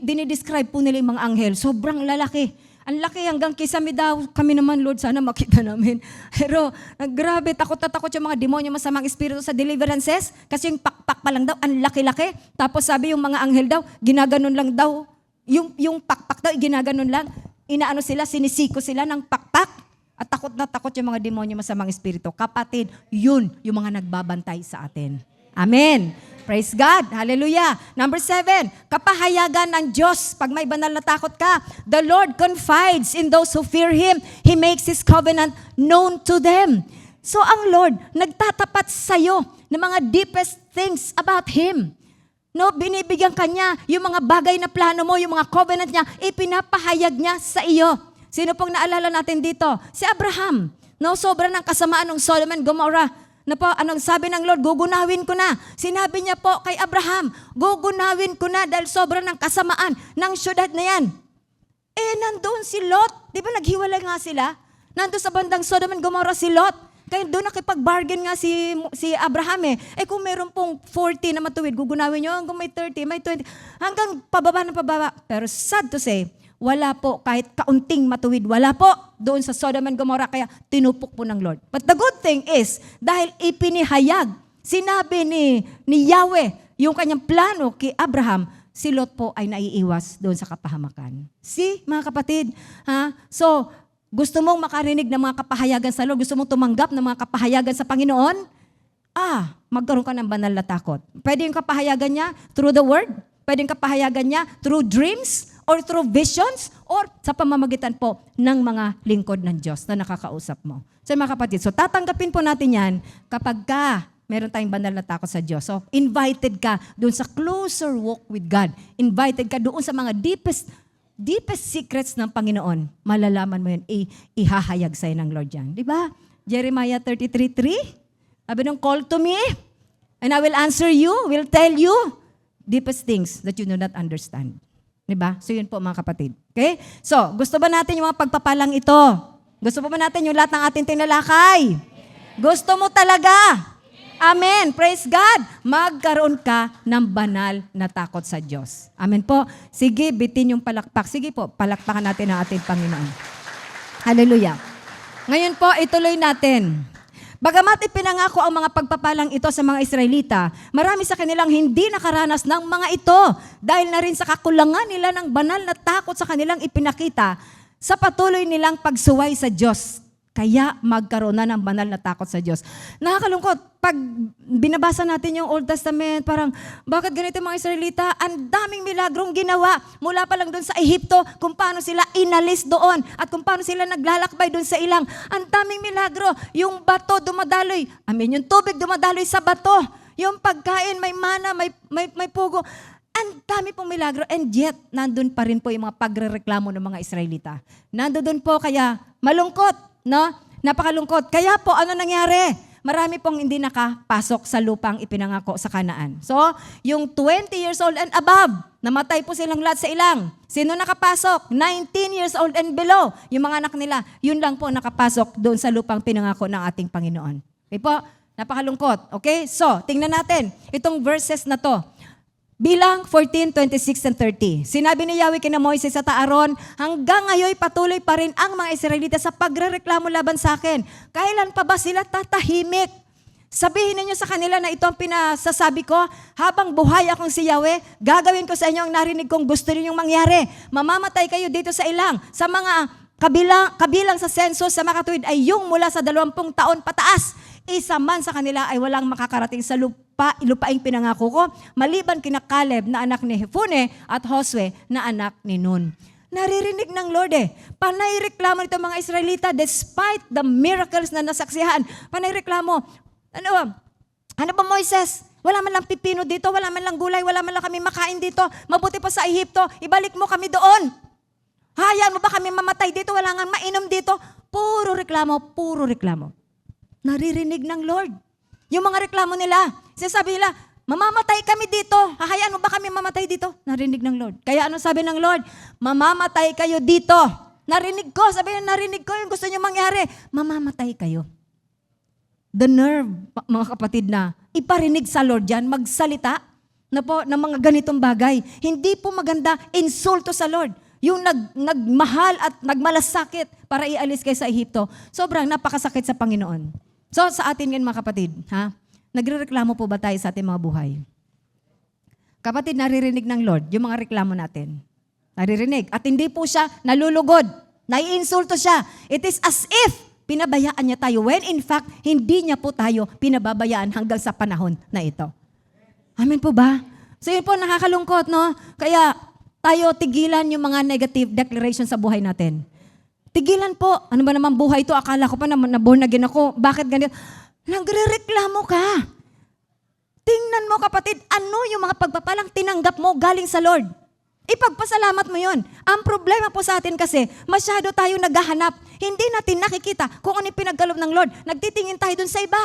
dinidescribe po nila yung mga anghel. Sobrang lalaki. Ang laki hanggang kisame daw. Kami naman, Lord, sana makita namin. Pero, grabe, takot na takot yung mga demonyo, masamang espiritu sa deliverances. Kasi yung pakpak pa lang daw, ang laki-laki. Tapos sabi yung mga anghel daw, ginaganon lang daw. Yung pakpak daw, ginaganon lang. Inaano sila, sinisiko sila ng pakpak. At takot na takot yung mga demonyo, masamang espiritu. Kapatid, yun yung mga nagbabantay sa atin. Amen. Praise God. Hallelujah. Number 7, kapahayagan ng Diyos. Pag may banal na takot ka, the Lord confides in those who fear Him. He makes His covenant known to them. So ang Lord, nagtatapat sa'yo ng mga deepest things about Him. No, binibigyan ka niya yung mga bagay na plano mo, yung mga covenant niya, ipinapahayag niya sa iyo. Sino pong naalala natin dito? Si Abraham. No, sobra ng kasamaan ng Sodom and Gomorrah. Na po, anong sabi ng Lord? Gugunawin ko na. Sinabi niya po kay Abraham, gugunawin ko na dahil sobra ng kasamaan ng syudad na yan. Nandoon si Lot. Di ba naghiwalay nga sila? Nandoon sa bandang Sodom and Gomorrah si Lot. Kaya doon nakipag-bargain nga si Abraham kung meron pong 40 na matuwid, gugunawin nyo hanggang may 30, may 20, hanggang pababa ng pababa. Pero sad to say, wala po kahit kaunting matuwid, wala po doon sa Sodom and Gomorrah, kaya tinupok po ng Lord. But the good thing is, dahil ipinihayag, sinabi ni Yahweh, yung kanyang plano kay Abraham, si Lot po ay naiiwas doon sa kapahamakan. See, mga kapatid, So, gusto mong makarinig ng mga kapahayagan sa Lord? Gusto mong tumanggap ng mga kapahayagan sa Panginoon? Magkaroon ka ng banal na takot. Pwede yung kapahayagan niya through the Word. Pwede yung kapahayagan niya through dreams or through visions or sa pamamagitan po ng mga lingkod ng Diyos na nakakausap mo. So mga kapatid, so tatanggapin po natin yan kapag meron tayong banal na takot sa Diyos. So invited ka doon sa closer walk with God. Invited ka doon sa mga deepest secrets ng Panginoon, malalaman mo yun, ihahayag sa'yo ng Lord yan. Di ba? Jeremiah 33:3, sabi nung, call to me, and I will answer you, will tell you deepest things that you do not understand. Di ba? So yun po mga kapatid. Okay? So, gusto ba natin yung mga pagpapalang ito? Gusto ba natin yung lahat ng ating tinalakay? Gusto mo talaga? Amen. Praise God. Magkaroon ka ng banal na takot sa Diyos. Amen po. Sige, bitin yung palakpak. Sige po, palakpakan natin ang ating Panginoon. Hallelujah. Ngayon po, ituloy natin. Bagamat ipinangako ang mga pagpapalang ito sa mga Israelita, marami sa kanilang hindi nakaranas ng mga ito dahil na rin sa kakulangan nila ng banal na takot sa kanilang ipinakita sa patuloy nilang pagsuway sa Diyos. Kaya magkaroon na ng banal na takot sa Diyos. Nakakalungkot. Pag binabasa natin yung Old Testament, parang, bakit ganito mga Israelita? Ang daming milagrong ginawa. Mula pa lang doon sa Ehipto, kung paano sila inalis doon, at kung paano sila naglalakbay doon sa ilang. Ang daming milagro. Yung bato dumadaloy. Yung tubig dumadaloy sa bato. Yung pagkain, may mana, may pugo. Ang dami pong milagro. And yet, nandun pa rin po yung mga pagrereklamo ng mga Israelita. Nandun po, kaya malungkot. No? Napakalungkot. Kaya po, ano nangyari? Marami pong hindi nakapasok sa lupang ipinangako sa Kanaan. So, yung 20 years old and above, namatay po silang lahat sa ilang. Sino nakapasok? 19 years old and below. Yung mga anak nila, yun lang po nakapasok doon sa lupang pinangako ng ating Panginoon. Okay po? Napakalungkot. Okay? So, tingnan natin. Itong verses na to. Bilang 14, 26, and 30. Sinabi ni Yahweh kina Moises at Aaron, hanggang ngayon patuloy pa rin ang mga Israelita sa pagrereklamo laban sa akin. Kailan pa ba sila tatahimik? Sabihin ninyo sa kanila na ito ang pinasasabi ko, habang buhay akong si Yahweh, gagawin ko sa inyo ang narinig kong gusto ninyong mangyari. Mamamatay kayo dito sa ilang. Sa mga kabilang sa census sa makatuwid ay yung mula sa 20 taon pataas. Isa man sa kanila ay walang makakarating sa lupaing pinangako ko, maliban kina Caleb na anak ni Jephunneh at Josue na anak ni Nun. Naririnig ng Lord Panay reklamo nito mga Israelita despite the miracles na nasaksihan. Panay reklamo. Ano ba Moises? Wala man lang pipino dito, wala man lang gulay, wala man lang kami makain dito. Mabuti pa sa Ehipto, ibalik mo kami doon. Hayaan mo ba kami mamatay dito, wala nga mainom dito. Puro reklamo, puro reklamo. Naririnig ng Lord. Yung mga reklamo nila, sinasabi nila, mamamatay kami dito. Hahayaan mo ba kami mamatay dito? Narinig ng Lord. Kaya ano sabi ng Lord? Mamamatay kayo dito. Narinig ko, sabi niya, narinig ko yung gusto niyo mangyari. Mamamatay kayo. The nerve, mga kapatid na, iparinig sa Lord yan, magsalita na po ng mga ganitong bagay. Hindi po maganda, insulto sa Lord. Yung nagmahal at nagmalasakit para ialis kayo sa Ehipto, sobrang napakasakit sa Panginoon. So sa atin ngayon mga kapatid, nagrereklamo po ba tayo sa ating mga buhay? Kapatid, naririnig ng Lord yung mga reklamo natin. Naririnig. At hindi po siya nalulugod. Naiinsulto siya. It is as if pinabayaan niya tayo when in fact, hindi niya po tayo pinababayaan hanggang sa panahon na ito. Amen po ba? So yun po, nakakalungkot, no? Kaya tayo tigilan yung mga negative declaration sa buhay natin. Tigilan po. Ano ba naman buhay ito? Akala ko pa na born again ako. Bakit ganito? Nagre-reklamo ka. Tingnan mo kapatid, ano yung mga pagpapalang tinanggap mo galing sa Lord? Ipagpasalamat mo yun. Ang problema po sa atin kasi, masyado tayo naghahanap. Hindi natin nakikita kung ano yung pinagkaloob ng Lord. Nagtitingin tayo dun sa iba.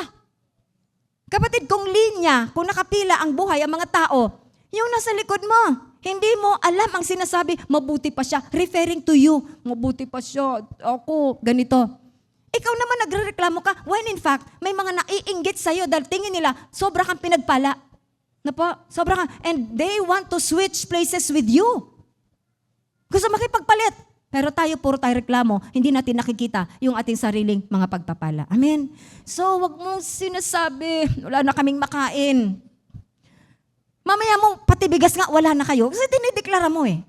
Kapatid, kung linya, kung nakapila ang buhay, ang mga tao, yung nasa likod mo, hindi mo alam ang sinasabi, mabuti pa siya, referring to you, mabuti pa siya, ako, ganito. Ikaw naman nagrereklamo ka, when in fact, may mga naiinggit sa'yo dahil tingin nila, sobra kang pinagpala. Na po, sobra kang, and they want to switch places with you. Gusto makipagpalit. Pero puro tayo reklamo, hindi natin nakikita yung ating sariling mga pagpapala. Amen? So, wag mong sinasabi, wala na kaming makain. Mamaya mo, pati bigas nga, wala na kayo. Kasi dinideklara mo eh.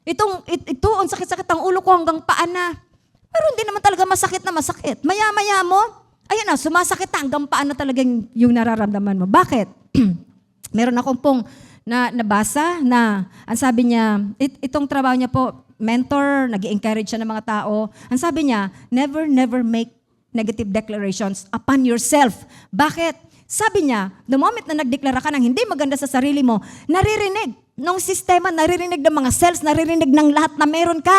Ito, ang sakit-sakit ang ulo ko hanggang paa na. Pero hindi naman talaga masakit na masakit. Maya-maya mo, ayun na, sumasakit na hanggang paa na talagang yung nararamdaman mo. Bakit? Meron akong pong nabasa na, ang sabi niya, itong trabaho niya po, mentor, nag-encourage siya ng mga tao. Ang sabi niya, never make negative declarations upon yourself. Bakit? Sabi niya, the moment na nagdeklara ka ng hindi maganda sa sarili mo, naririnig ng sistema, naririnig ng mga cells, naririnig ng lahat na meron ka.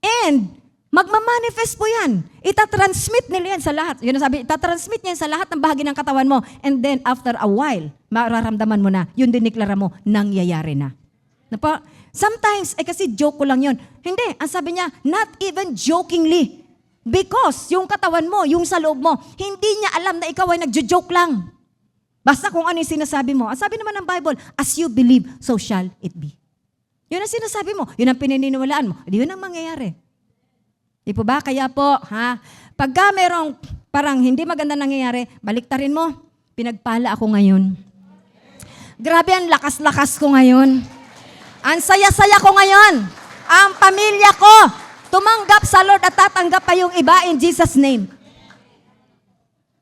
And magmamanifest po yan. Itatransmit nila yan sa lahat. Yun ang sabi, itatransmit niya yan sa lahat ng bahagi ng katawan mo. And then after a while, mararamdaman mo na, yun dineklara mo, nangyayari na. Sometimes, kasi joke ko lang yun. Hindi, ang sabi niya, not even jokingly. Because yung katawan mo, yung sa loob mo, hindi niya alam na ikaw ay nagjo-joke lang. Basta kung ano yung sinasabi mo. Ang sabi naman ng Bible, as you believe, so shall it be. Yun ang sinasabi mo. Yun ang pinaniniwalaan mo. Yun ang mangyayari. Di po ba? Kaya po, pagka merong parang hindi maganda nangyayari, baliktarin mo. Pinagpala ako ngayon. Grabe ang lakas-lakas ko ngayon. Ang saya-saya ko ngayon. Ang pamilya ko, tumanggap sa Lord at tatanggap pa yung iba in Jesus' name.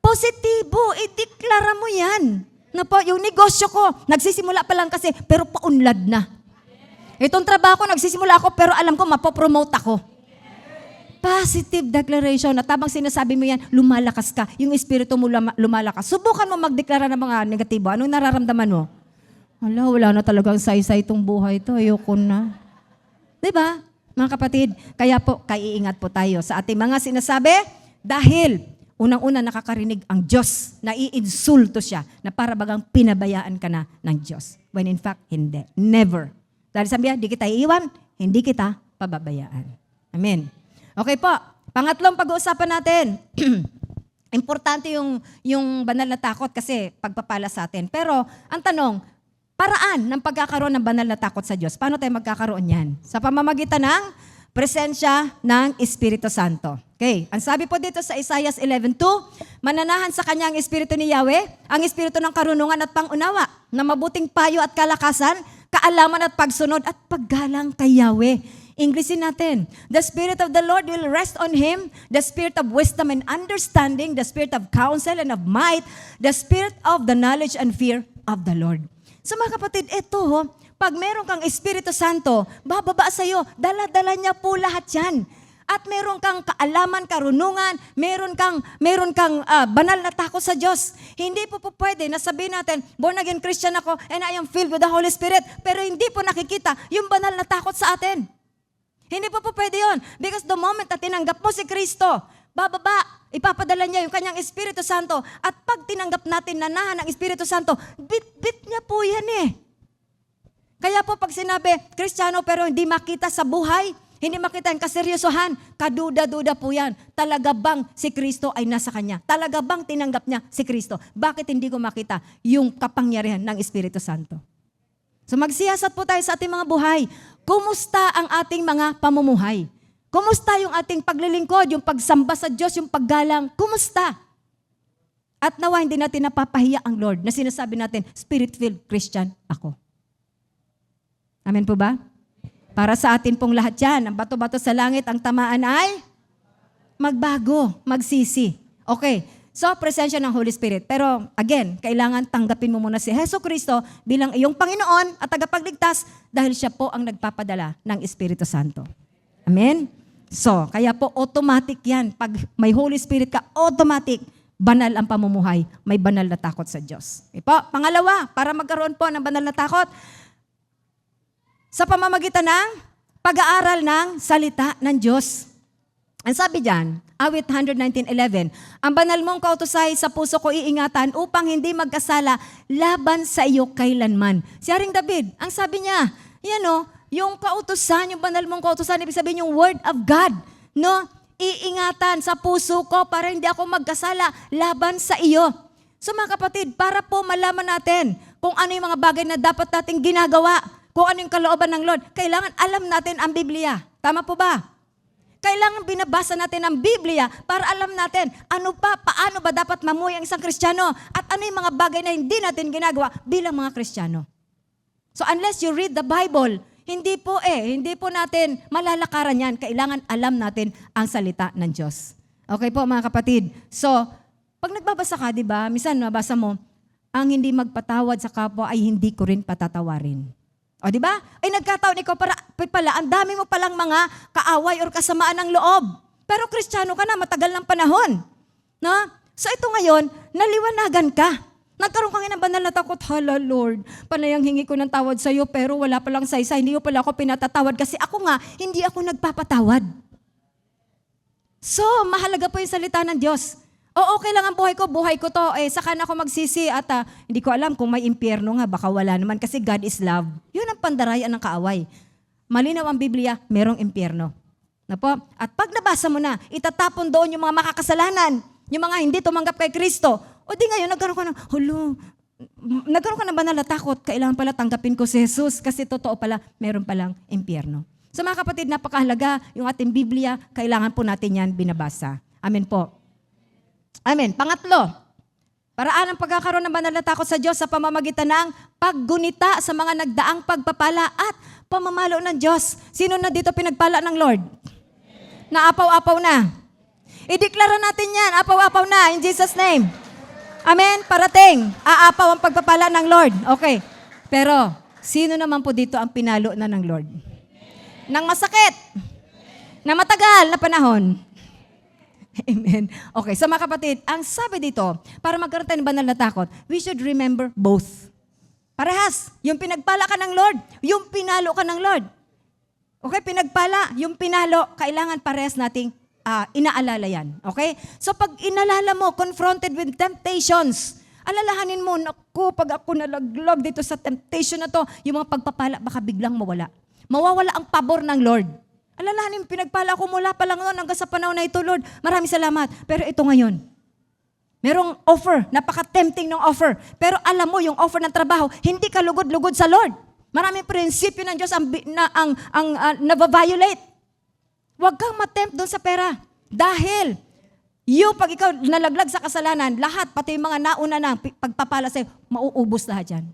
Positibo, ideklara mo yan. Na po, yung negosyo ko, nagsisimula pa lang kasi, pero paunlad na. Itong trabaho ko, nagsisimula ako, pero alam ko, mapopromote ako. Positive declaration. At habang sinasabi mo yan, lumalakas ka. Yung espiritu mo lumalakas. Subukan mo magdeklara ng mga negatibo. Anong nararamdaman mo? Wala na talagang saysay itong buhay ito. Ayoko na. Diba? Mga kapatid, kaya po, kaiingat po tayo sa ating mga sinasabi dahil unang-una nakakarinig ang Diyos na iinsulto siya na para bagang pinabayaan ka na ng Diyos. When in fact, hindi. Never. Dahil sabi niya, di kita iiwan, hindi kita pababayaan. Amen. Okay po, pangatlong pag-uusapan natin. Importante yung banal na takot kasi pagpapala sa atin. Pero ang tanong, paraan ng pagkakaroon ng banal na takot sa Diyos. Paano tayo magkakaroon yan? Sa pamamagitan ng presensya ng Espiritu Santo. Okay, ang sabi po dito sa Isaiah 11:2, mananahan sa kanya ang Espiritu ni Yahweh, ang Espiritu ng karunungan at pangunawa, na mabuting payo at kalakasan, kaalaman at pagsunod at paggalang kay Yahweh. Inglesin natin, the Spirit of the Lord will rest on him, the Spirit of wisdom and understanding, the Spirit of counsel and of might, the Spirit of the knowledge and fear of the Lord. So mga kapatid, ito, pag meron kang Espiritu Santo, bababa sa'yo, dala-dala niya po lahat yan. At meron kang kaalaman, karunungan, meron kang banal na takot sa Diyos. Hindi po pwede na sabihin natin, born again Christian ako and I am filled with the Holy Spirit, pero hindi po nakikita yung banal na takot sa atin. Hindi po pwede yun. Because the moment na tinanggap mo si Kristo, bababa, ipapadala niya yung kanyang Espiritu Santo. At pag tinanggap natin nanahan ng Espiritu Santo, bit-bit niya po yan eh. Kaya po pag sinabi, Kristiyano pero hindi makita sa buhay, hindi makita ang kaseryosohan, kaduda-duda po yan. Talaga bang si Kristo ay nasa kanya? Talaga bang tinanggap niya si Kristo? Bakit hindi ko makita yung kapangyarihan ng Espiritu Santo? So magsiyasat po tayo sa ating mga buhay. Kumusta ang ating mga pamumuhay? Kumusta yung ating paglilingkod, yung pagsamba sa Diyos, yung paggalang? Kumusta? At nawa hindi natin napapahiya ang Lord na sinasabi natin, Spirit-filled Christian ako. Amen po ba? Para sa atin pong lahat yan, ang bato-bato sa langit, ang tamaan ay magbago, magsisi. Okay, so presensya ng Holy Spirit. Pero again, kailangan tanggapin mo muna si Jesucristo bilang iyong Panginoon at tagapagligtas dahil siya po ang nagpapadala ng Espiritu Santo. Amen? So, kaya po automatic yan. Pag may Holy Spirit ka, automatic, banal ang pamumuhay, may banal na takot sa Diyos. Okay po? Pangalawa, para magkaroon po ng banal na takot, sa pamamagitan ng pag-aaral ng salita ng Diyos. Ang sabi diyan, awit 119:11, ang banal mong kautusay sa puso ko iingatan upang hindi magkasala laban sa iyo kailanman. Si Haring David, ang sabi niya, yan o, yung kautusan, yung banal mong kautusan, ibig sabihin yung word of God, no? Iingatan sa puso ko para hindi ako magkasala laban sa iyo. So mga kapatid, para po malaman natin kung ano yung mga bagay na dapat nating ginagawa, kung ano yung kalooban ng Lord, kailangan alam natin ang Biblia. Tama po ba? Kailangan binabasa natin ang Biblia para alam natin paano ba dapat mamuhay ang isang Kristiyano at ano yung mga bagay na hindi natin ginagawa bilang mga Kristiyano. So unless you read the Bible, hindi po natin malalakaran yan. Kailangan alam natin ang salita ng Diyos. Okay po mga kapatid. So, pag nagbabasa ka, di ba, minsan nabasa mo, ang hindi magpatawad sa kapwa ay hindi ko rin patatawarin. O di ba? Ay nagkataon ikaw pala, ang dami mo palang mga kaaway or kasamaan ng loob. Pero Kristiyano ka na, matagal ng panahon. No? So ito ngayon, naliwanagan ka. Nagkaroon ka ng banal na takot, hala Lord, panayang hingi ko ng tawad sa iyo pero wala palang saysa, hindi mo pala ako pinatatawad kasi ako nga, hindi ako nagpapatawad. So, mahalaga po yung salita ng Diyos. O okay lang ang buhay ko to, saka na ako magsisi at hindi ko alam kung may impyerno nga, baka wala naman kasi God is love. Yun ang pandarayan ng kaaway. Malinaw ang Biblia, merong impyerno. Na po? At pag nabasa mo na, itatapon doon yung mga makakasalanan, yung mga hindi tumanggap kay Kristo. O di ngayon, nagkaroon ka ng banal na takot, kailangan pala tanggapin ko si Jesus kasi totoo pala, meron palang impyerno. So mga kapatid, napakahalaga yung ating Biblia, kailangan po natin yan binabasa. Amen po. Amen. Pangatlo, paraan ang pagkakaroon ng banal na takot sa Diyos sa pamamagitan ng paggunita sa mga nagdaang pagpapala at pamamalo ng Diyos. Sino na dito pinagpala ng Lord? Naapaw-apaw na. Ideklara natin yan, apaw-apaw na in Jesus' name. Amen? Parating. Aapaw ang pagpapala ng Lord. Okay. Pero, sino naman po dito ang pinalo na ng Lord? Nang masakit. Na matagal na panahon. Amen. Okay. So mga kapatid, ang sabi dito, para magkaroon tayo ng banal na takot, we should remember both. Parehas. Yung pinagpala ka ng Lord, yung pinalo ka ng Lord. Okay, pinagpala, yung pinalo, kailangan parehas nating inaalala yan. Okay? So pag inalala mo, confronted with temptations, alalahanin mo, naku, pag ako nalaglag dito sa temptation na to, yung mga pagpapala, baka biglang mawala. Mawawala ang pabor ng Lord. Alalahanin mo, pinagpala ko mula pa lang noon hanggang sa panahon na ito, Lord. Maraming salamat. Pero ito ngayon, merong offer, napaka-tempting ng offer. Pero alam mo, yung offer ng trabaho, hindi ka lugod-lugod sa Lord. Maraming prinsipyo ng Diyos ang nababiolate. Huwag kang matempt doon sa pera. Dahil, yung pag ikaw nalaglag sa kasalanan, lahat, pati yung mga nauna na pagpapala sa'yo, mauubos lahat yan.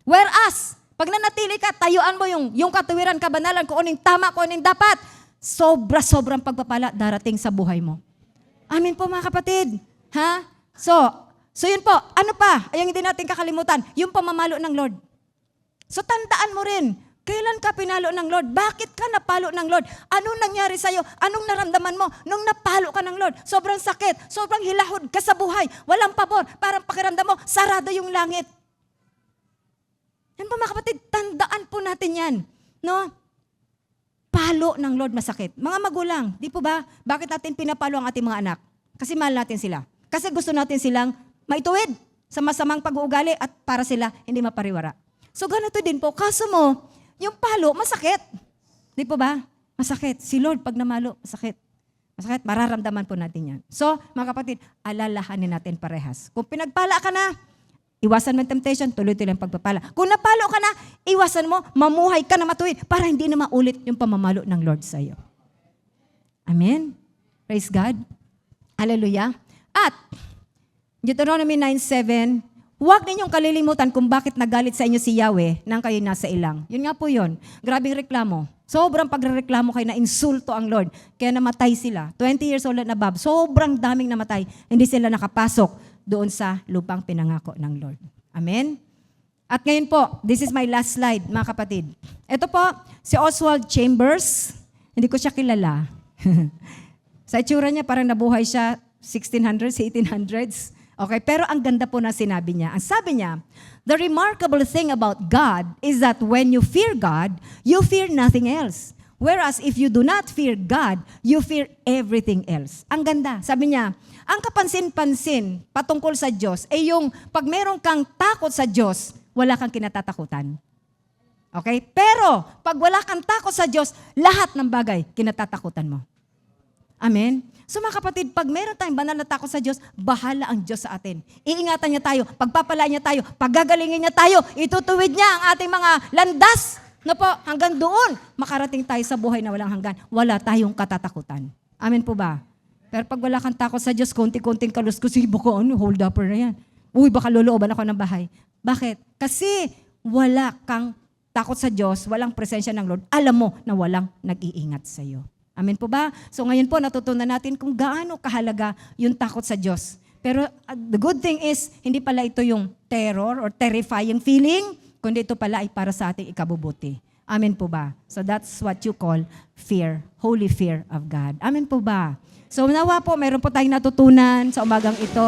Whereas, pag nanatili ka, tayuan mo yung katuwiran, kabanalan, kung anong tama, kung anong dapat, sobrang pagpapala darating sa buhay mo. Amin po mga kapatid. Ha? So yun po. Ano pa? Ayang hindi natin kakalimutan. Yung pamamalo ng Lord. So tandaan mo rin, kailan ka pinalo ng Lord? Bakit ka napalo ng Lord? Anong nangyari sa'yo? Anong naramdaman mo nung napalo ka ng Lord? Sobrang sakit, sobrang hilahod ka sa buhay, walang pabor, parang pakiramdam mo, sarado yung langit. Yan po mga kapatid, tandaan po natin yan. No? Palo ng Lord masakit. Mga magulang, di po ba? Bakit natin pinapalo ang ating mga anak? Kasi mahal natin sila. Kasi gusto natin silang maituwid sa masamang pag-uugali at para sila hindi mapariwara. So ganito din po, kaso mo, yung palo, masakit. Di po ba? Masakit. Si Lord, pag namalo, masakit. Masakit, mararamdaman po natin yan. So, mga kapatid, alalahanin natin parehas. Kung pinagpala ka na, iwasan mo yung temptation, tuloy-tuloy ang pagpapala. Kung napalo ka na, iwasan mo, mamuhay ka na matuwid para hindi na maulit yung pamamalo ng Lord sa iyo. Amen? Praise God. Hallelujah. At, Deuteronomy 9:7, huwag ninyong kalilimutan kung bakit nagalit sa inyo si Yahweh nang kayo nasa ilang. Yun nga po yun. Grabing reklamo. Sobrang pagrereklamo kayo na insulto ang Lord. Kaya namatay sila. 20 years old and above. Sobrang daming namatay. Hindi sila nakapasok doon sa lupang pinangako ng Lord. Amen? At ngayon po, this is my last slide, mga kapatid. Ito po, si Oswald Chambers. Hindi ko siya kilala. Sa itsura niya, parang nabuhay siya 1600s, 1800s. Okay, pero ang ganda po na sinabi niya. Ang sabi niya, the remarkable thing about God is that when you fear God, you fear nothing else. Whereas if you do not fear God, you fear everything else. Ang ganda. Sabi niya, ang kapansin-pansin patungkol sa Diyos ay yung pag meron kang takot sa Diyos, wala kang kinatatakutan. Okay? Pero pag wala kang takot sa Diyos, lahat ng bagay kinatatakutan mo. Amen? So mga kapatid, pag meron tayong banal na takot sa Diyos, bahala ang Diyos sa atin. Iingatan niya tayo, pagpapalaan niya tayo, paggagalingin niya tayo, itutuwid niya ang ating mga landas na po hanggang doon, makarating tayo sa buhay na walang hanggan. Wala tayong katatakutan. Amen po ba? Pero pag wala kang takot sa Diyos, konti-konting kaluskos, baka hold upper na yan. Uy, baka lolooban ako ng bahay. Bakit? Kasi wala kang takot sa Diyos, walang presensya ng Lord. Alam mo na walang nag-iingat sa iyo. Amen po ba? So ngayon po, natutunan natin kung gaano kahalaga yung takot sa Diyos. Pero the good thing is, hindi pala ito yung terror or terrifying feeling, kundi ito pala ay para sa ating ikabubuti. Amen po ba? So that's what you call fear, holy fear of God. Amen po ba? So nawa po, meron po tayong natutunan sa umagang ito.